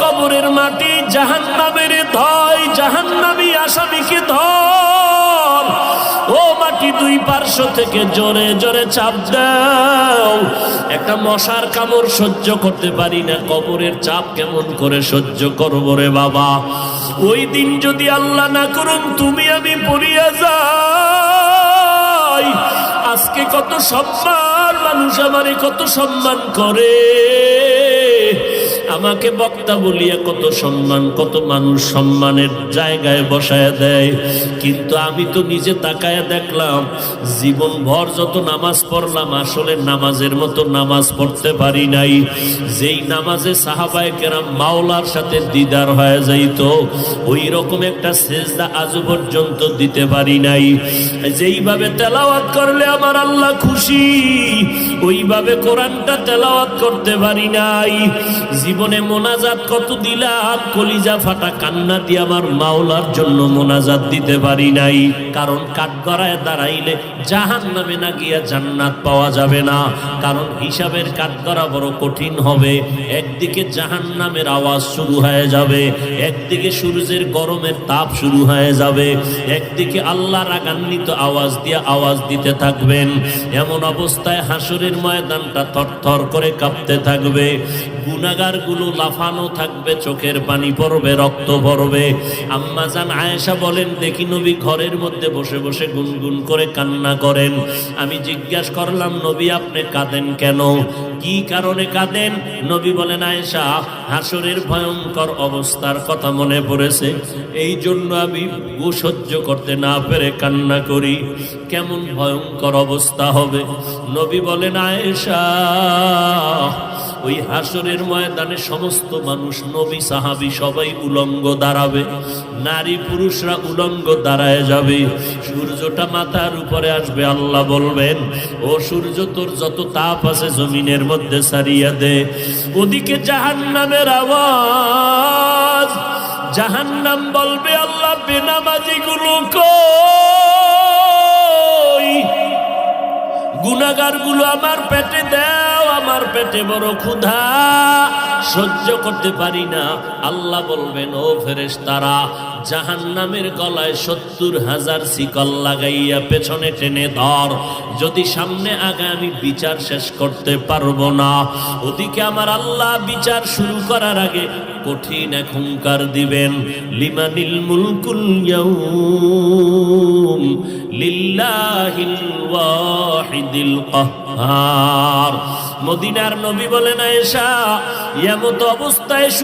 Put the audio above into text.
কবরের মাটি জাহান্নামের ধয়, জাহান্নামী আসামিকে ধর। ও মাটি দুই পার্শ্ব থেকে জোরে জোরে চাপ দাও। একটা মশার কামড় সহ্য করতে পারি না, কবরের চাপ কেমন করে সহ্য করবো রে বাবা। ওই দিন যদি আল্লাহ না করুন তুমি আমি পড়িয়া যাই, আজকে কত সম্মান, মানুষ আমারে কত সম্মান করে, আমাকে বক্তা বলিয়া কত সম্মান, কত মানুষ সম্মানের জায়গায় বসায় দেয়। কিন্তু আমি তো নিজে তাকায়া দেখলাম, জীবন ভর যত নামাজ পড়লাম, আসলে নামাজের মতো নামাজ পড়তে পারি নাই। যেই নামাজে সাহাবায়ে কেরাম মাওলার সাথে দিদার হয়ে যাইত, ওই রকম একটা সেজদা আজ পর্যন্ত দিতে পারি নাই। যেইভাবে তেলাওয়াত করলে আমার আল্লাহ খুশি, ওইভাবে কোরআনটা তেলাওয়াত করতে পারি নাই। জীবনে মোনাজাত কত দিলাম, কলিজা ফাটা কান্না দিয়ে আমার মাওলার জন্য মোনাজাত দিতে পারি নাই। কারণ কাঠগড়ায় দাঁড়াইলে জাহান্নামে না গিয়া জান্নাত পাওয়া যাবে না। কারণ হিসাবের কাঠগড়া বড় কঠিন হবে। একদিকে জাহান্নামের আওয়াজ শুরু হয়ে যাবে, একদিকে সূর্যের গরমের তাপ শুরু হয়ে যাবে, একদিকে আল্লাহ রাগান্বিত আওয়াজ দিতে থাকবেন। এমন অবস্থায় হাসরের ময়দানটা থরথর করে কাঁপতে থাকবে, গুনাহগার গুলো লাফানো থাকবে, চোখের পানি পড়বে, রক্ত পড়বে। আম্মা জান আয়েশা বলেন, দেখি নবী ঘরের মধ্যে বসে বসে গুনগুন করে কান্না করেন। আমি জিজ্ঞাসা করলাম, নবী আপনি কাঁদেন কেন, কি কারণে কাঁদেন? নবী বলেন, আয়েশা হাসরের ভয়ঙ্কর অবস্থার কথা মনে পড়েছে, এই জন্য আমি সহ্য করতে না পেরে কান্না করি। কেমন ভয়ঙ্কর অবস্থা হবে? নবী বলেন, আয়েশা ওই হাসরের ময়দানে সমস্ত মানুষ, নবী সাহাবী সবাই উলঙ্গ দাঁড়াবে, নারী পুরুষরা উলঙ্গ দাঁড়ায় যাবে। সূর্যটা মাথার উপরে আসবে, আল্লাহ বলবেন, ও সূর্য তোর যত তাপ আছে জমিনের মধ্যে ছাড়িয়া দে। ওদিকে জাহান্নামের আওয়াজ, জাহান্নাম বলবে, আল্লাহ বেনামাজি গুলো কই, গুনাহগার গুলো আমার পেটে দাও, আমার পেটে বড় ক্ষুধা, সহ্য করতে পারি না। আল্লাহ বলবেন, ও ফেরেশতারা জাহান্নামের গলায় ৭০,০০০ শিকল লাগাইয়া পেছনে টেনে ধর, যদি সামনে আগে আমি বিচার শেষ করতে পারবো না। ওদিকে আমার আল্লাহ বিচার শুরু করার আগে কঠিন এক হুঙ্কার দিবেন, লিমানিল মুলকুল ইয়াউম লিল্লাহিল ওয়াহিদিল কাহ্হার। মদিনার নবী বলেন, আয়েশা এমত অবস্থায়